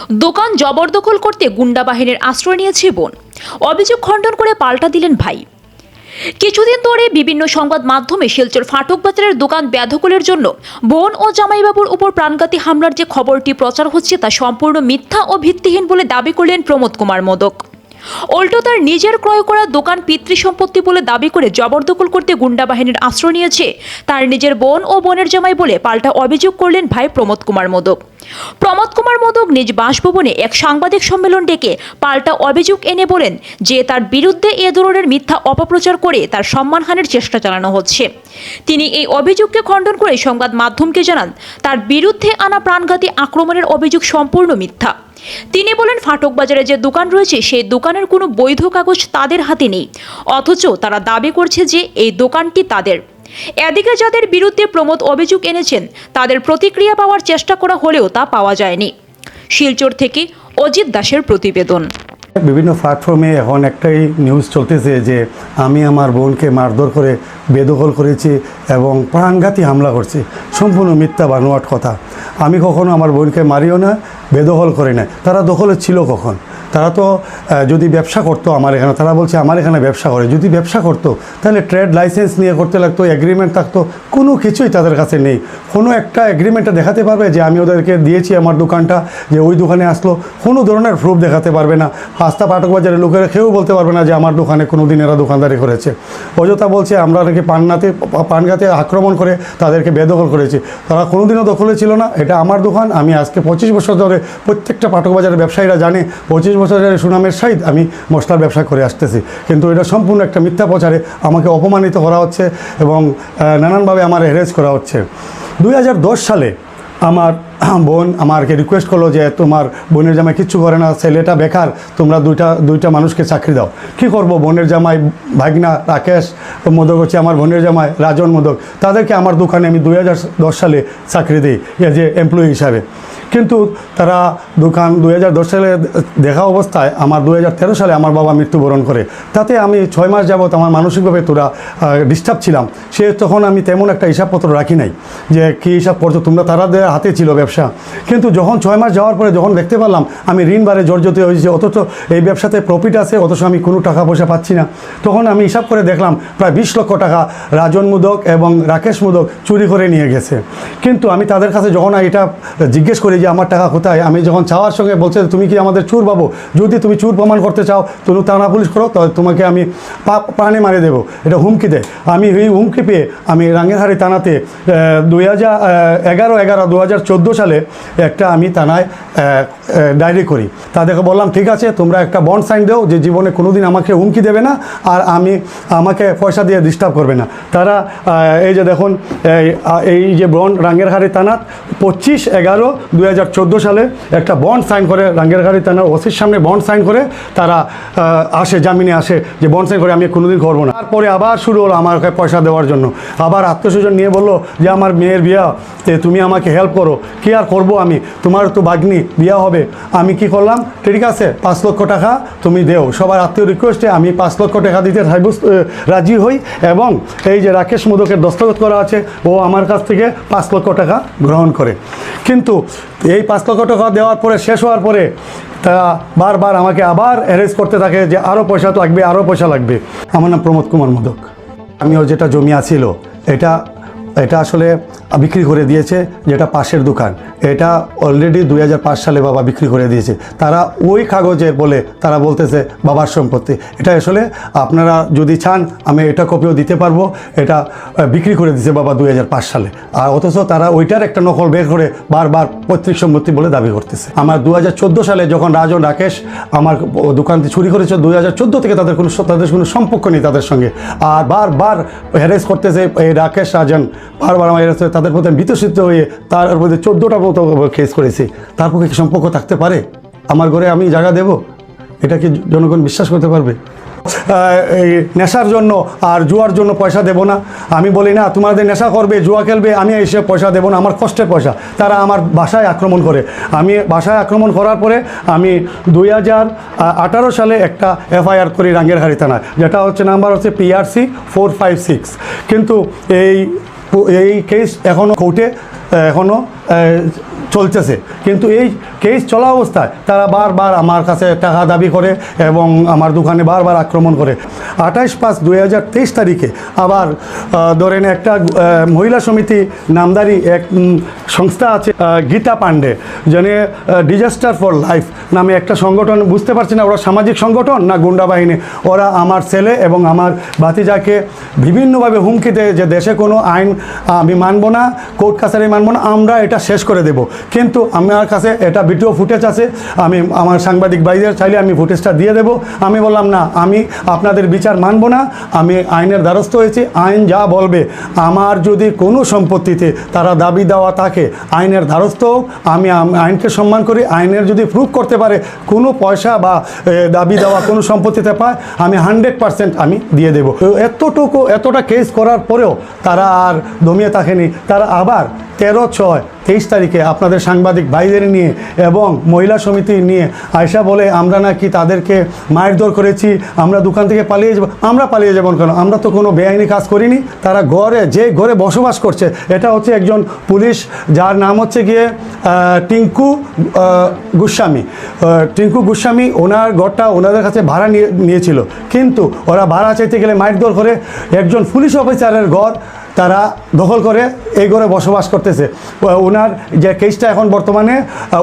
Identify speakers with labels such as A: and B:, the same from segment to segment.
A: দোকান জবরদখল করতে গুন্ডা বাহিনীর আশ্রয় নিয়েছে বোন। অভিযোগ খণ্ডন করে পাল্টা দিলেন ভাই। কিছুদিন ধরে বিভিন্ন সংবাদ মাধ্যমে শিলচর ফাটক বাজারের দোকান বেদখলের জন্য বোন ও জামাইবাবুর উপর প্রাণঘাতী হামলার যে খবরটি প্রচার হচ্ছে তা সম্পূর্ণ মিথ্যা ও ভিত্তিহীন বলে দাবি করলেন প্রমোদ কুমার মোদক। উল্টো তার নিজের ক্রয় করা দোকান পিতৃ সম্পত্তি বলে দাবি করে জবরদখল করতে গুন্ডা বাহিনীর আশ্রয় নিয়েছে তার নিজের বোন ও বোনের জামাই বলে পাল্টা অভিযোগ করলেন ভাই প্রমোদ কুমার মোদক। প্রমোদ কুমার মোদক নিজ বাসভবনে এক সাংবাদিক সম্মেলন ডেকে পাল্টা অভিযোগ এনে বলেন যে তার বিরুদ্ধে এ ধরনের মিথ্যা অপপ্রচার করে তার সম্মানহানির চেষ্টা চালানো হচ্ছে। তিনি এই অভিযোগকে খণ্ডন করে সংবাদ মাধ্যমকে জানান তার বিরুদ্ধে আনা প্রাণঘাতী আক্রমণের অভিযোগ সম্পূর্ণ মিথ্যা। তিনি বলেন ফাটক বাজারে যে দোকান রয়েছে সেই দোকানের কোনো বৈধ কাগজ তাদের হাতে নেই, অথচ তারা দাবি করছে যে এই দোকানটি তাদের। এদিকে যাদের বিরুদ্ধে প্রমোদ অভিযোগ এনেছেন তাদের প্রতিক্রিয়া পাওয়ার চেষ্টা করা হলেও তা পাওয়া যায়নি। শিলচর থেকে অজিত দাসের প্রতিবেদন।
B: বিভিন্ন প্ল্যাটফর্মে এখন একটাই নিউজ চলতেছে যে আমি আমার বোনকে মারধর করে বেদখল করেছি এবং প্রাণঘাতী হামলা করছি। সম্পূর্ণ মিথ্যা বানোয়াট কথা। আমি কখনো আমার বোনকে মারিও না, বেদখল করে না। তারা দখলে ছিল কখন? তারা তো যদি ব্যবসা করতো আমার এখানে, তারা বলছে আমার এখানে ব্যবসা করে, যদি ব্যবসা করতো তাহলে ট্রেড লাইসেন্স নিয়ে করতে লাগতো, এগ্রিমেন্ট থাকতো। কোনো কিছুই তাদের কাছে নেই। কোনো একটা এগ্রিমেন্টটা দেখাতে পারবে যে আমি ওদেরকে দিয়েছি আমার দোকানটা, যে ওই দোকানে আসলো? কোনো ধরনের প্রুফ দেখাতে পারবে না। রাস্তা ফাটক বাজারের লোকেরা কেউ বলতে পারবে না যে আমার দোকানে কোনো দিন এরা দোকানদারি করেছে। অযথা বলছে আমরা নাকি প্রাণঘাতে আক্রমণ করে তাদেরকে বেদখল করেছি। তারা কোনোদিনও দখলে ছিল না। এটা আমার দোকান। আমি আজকে 25 বছর ধরে, প্রত্যেকটা ফাটক বাজারের ব্যবসায়ীরা জানে, 25 বছরের সুনামের সহিত আমি মশলার ব্যবসা করে আসতেছি। কিন্তু এটা সম্পূর্ণ একটা মিথ্যা প্রচারে আমাকে অপমানিত করা হচ্ছে এবং নানানভাবে আমার হ্যারাস করা হচ্ছে। 2010 সালে আমার বোন আমাকে রিকোয়েস্ট করলো যে তোমার বোনের জামাই কিচ্ছু করে না, ছেলেটা বেকার, তোমরা দুইটা মানুষকে চাকরি দাও। কি করব? বোনের জামাই ভাগনা রাকেশ মোদক হচ্ছে আমার বোনের জামাই রাজন মোদক, তাদেরকে আমার দোকানে আমি 2010 সালে চাকরি দিই যে এমপ্লয়ি হিসাবে। কিন্তু তারা দোকান 2010 সালে দেখা অবস্থায় আমার 2013 সালে আমার বাবা মৃত্যুবরণ করে। তাতে আমি 6 মাস যাবত আমার মানসিকভাবে তোরা ডিস্টার্ব ছিলাম। তখন আমি তেমন একটা হিসাবপত্র রাখি নাই যে কী হিসাব করছো তোমরা, তাদের হাতে ছিল ব্যবসা। কিন্তু যখন 6 মাস যাওয়ার পরে যখন দেখতে পারলাম আমি ঋণ বারে জর্জরিত হয়েছি, অথচ এই ব্যবসাতে প্রফিট আছে, অথচ আমি কোনো টাকা পয়সা পাচ্ছি না, তখন আমি হিসাব করে দেখলাম প্রায় 20 লক্ষ টাকা রাজন মোদক এবং রাকেশ মোদক চুরি করে নিয়ে গেছে। কিন্তু আমি তাদের কাছে যখন এটা জিজ্ঞেস করি যে আমার টাকা কোথায়, আমি যখন চাওয়ার সঙ্গে বলছে তুমি কি আমাদের চুর পাবো, যদি তুমি চুর প্রমাণ করতে চাও তুমি থানা পুলিশ করো, তাহলে তোমাকে আমি প্রাণে মারে দেবো, এটা হুমকি দেয়। আমি এই হুমকি পেয়ে আমি রাঙ্গেরহারি থানাতে 2014 সালে একটা আমি থানায় ডায়েরি করি। তাদেরকে বললাম ঠিক আছে তোমরা একটা বন্ড সাইন দাও যে জীবনে কোনোদিন আমাকে হুমকি দেবে না আর আমাকে পয়সা দিয়ে ডিস্টার্ব করবে না। তারা এই যে দেখুন এই যে বন্ড রাঙ্গেরহারি থানার 25/11/2014 সালে একটা বন্ড সাইন করে, রাঙ্গেরহারি থানার ওসির সামনে বন্ড সাইন করে তারা আসে, জামিনে আসে যে বন্ড সাইন করে আমি কোনোদিন করবো না। তারপরে আবার শুরু হলো আমাকে পয়সা দেওয়ার জন্য, আবার আত্মস্বজন নিয়ে বললো যে আমার মেয়ের বিয়া, তুমি আমাকে হেল্প করো। কি আর করবো আমি, তোমার তো ভাগ্নি বিয়া হবে। আমি কি করলাম, ঠিক আছে 5 লক্ষ টাকা তুমি দেও। সবার আত্মীয় রিকোয়েস্টে আমি 5 লক্ষ টাকা দিতে রাজি হই এবং এই যে রাকেশ মোদকের দস্তখত করা আছে, ও আমার কাছ থেকে 5 লক্ষ টাকা গ্রহণ করে। কিন্তু এই 5 লক্ষ টাকা দেওয়ার পরে, শেষ হওয়ার পরে তারা বারবার আমাকে আবার অ্যারেঞ্জ করতে থাকে যে আরও পয়সা লাগবে, আরও পয়সা লাগবে। আমার নাম প্রমোদ কুমার মোদক। আমিও যেটা জমি আছিল এটা আসলে বিক্রি করে দিয়েছে, যেটা পাশের দোকান, এটা অলরেডি 2005 সালে বাবা বিক্রি করে দিয়েছে। তারা ওই কাগজের বলে তারা বলতেছে বাবার সম্পত্তি। এটা আসলে আপনারা যদি চান আমি এটা কপিও দিতে পারবো। এটা বিক্রি করে দিয়েছে বাবা 2005 সালে, আর অথচ তারা ওইটার একটা নকল বের করে বারবার পৈতৃক সম্পত্তি বলে দাবি করতেছে। আমার 2014 সালে যখন রাজন রাকেশ আমার দোকানটি চুরি করেছে, 2014 থেকে তাদের কোনো সম্পর্ক নেই তাদের সঙ্গে। আর বারবার হ্যারেস করতেছে এই রাকেশ রাজন, বারবার আমার তাদের প্রতি বিতর্কিত হয়ে তার মধ্যে 14টা মতো কেস করেছি। তার পক্ষে কি সম্পর্ক থাকতে পারে? আমার ঘরে আমি জায়গা দেব? এটা কি জনগণ বিশ্বাস করতে পারবে? এই নেশার জন্য আর জুয়ার জন্য পয়সা দেব না। আমি বলি না তোমাদের নেশা করবে, জুয়া খেলবে, আমি এসে পয়সা দেবো না, আমার কষ্টের পয়সা। তারা আমার বাসায় আক্রমণ করে। আমি বাসায় আক্রমণ করার পরে আমি 2018 সালে একটা FIR করি রাঙ্গেরহারি থানায়, যেটা হচ্ছে নাম্বার হচ্ছে PRC 456। কিন্তু এই কেস এখনও কোর্টে চলতেছে, কিন্তু এই কেস চলা অবস্থায় তারা বারবার আমার কাছে টাকা দাবি করে এবং আমার দোকানে বারবার আক্রমণ করে। 28/5/2023 তারিখে আবার ধরেন একটা মহিলা সমিতি নামদারি এক সংস্থা আছে, গীতা পান্ডে, যিনি ডিজাস্টার ফর লাইফ নামে একটা সংগঠন, বুঝতে পারছি না ওরা সামাজিক সংগঠন না গুন্ডা বাহিনী। ওরা আমার ছেলে এবং আমার ভাতিজাকে বিভিন্নভাবে হুমকি দেয় যে দেশে কোনো আইন আমি মানব না, কোর্ট কাছারি মানব না, আমরা এটা শেষ করে দেব। কিন্তু আমার কাছে এটা ভিডিও ফুটেজ আছে, আমি আমার সাংবাদিক ভাইদের চাইলে আমি ফুটেজটা দিয়ে দেব। আমি বললাম না, আমি আপনাদের বিচার মানব না, আমি আইনের দ্বারস্থ হয়েছি, আইন যা বলবে। আমার যদি কোনো সম্পত্তিতে তারা দাবি দেওয়া থাকে আইনের দ্বারস্থ হোক, আমি আইনকে সম্মান করি। আইনের যদি প্রুভ করতে পারে কোনো পয়সা বা দাবি দেওয়া কোনো সম্পত্তিতে পায়, আমি 100% আমি দিয়ে দেব। এতটা কেস করার পরেও তারা আর দমিয়ে থাকেনি। তারা আবার 13/6/23 তারিখে আপনাদের সাংবাদিক ভাইদের নিয়ে এবং মহিলা সমিতি নিয়ে আয়সা বলে আমরা নাকি তাদেরকে মারধর করেছি, আমরা দোকান থেকে পালিয়ে যাব। আমরা পালিয়ে যাব কেন? আমরা তো কোনো বেআইনি কাজ করিনি। তারা ঘরে বসবাস করছে, এটা হচ্ছে একজন পুলিশ, যার নাম হচ্ছে গিয়ে টিঙ্কু গোস্বামী। ওনার ঘরটা ওনাদের কাছে ভাড়া নিয়েছিল, কিন্তু ওরা ভাড়া চাইতে গেলে মারধর করে। একজন পুলিশ অফিসারের ঘর তারা দখল করে এই ঘরে বসবাস করতেছে। ওনার যে কেসটা এখন বর্তমানে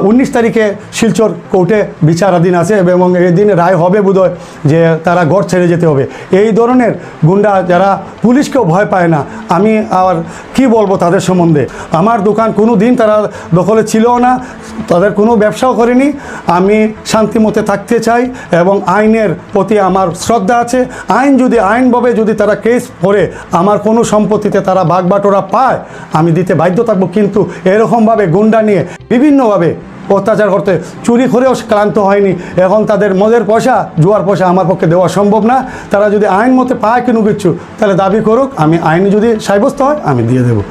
B: 19 তারিখে শিলচর কোর্টে বিচারাধীন আছে এবং এই দিন রায় হবে বোধহয় যে তারা ঘর ছেড়ে যেতে হবে। এই ধরনের গুন্ডা যারা পুলিশকেও ভয় পায় না, আমি আর কি বলবো তাদের সম্বন্ধে। আমার দোকান কোনো দিন তারা দখলে ছিলও না, তাদের কোনো ব্যবসাও করেনি। আমি শান্তিমতে থাকতে চাই এবং আইনের প্রতি আমার শ্রদ্ধা আছে। আইনভাবে যদি তারা কেস করে আমার কোনো সম্পত্তিতে তারা ভাগবাটোরা পায়, আমি দিতে বাধ্য থাকবো। কিন্তু এরকমভাবে গুন্ডা নিয়ে বিভিন্নভাবে অত্যাচার করতে, চুরি করেও ক্লান্ত হয়নি। এখন তাদের মদের পয়সা, জুয়ার পয়সা আমার পক্ষে দেওয়া সম্ভব না। তারা যদি আইন মতে পায় কোনো কিছু, তাহলে দাবি করুক, আমি আইনে যদি সাব্যস্ত হয় আমি দিয়ে দেবো।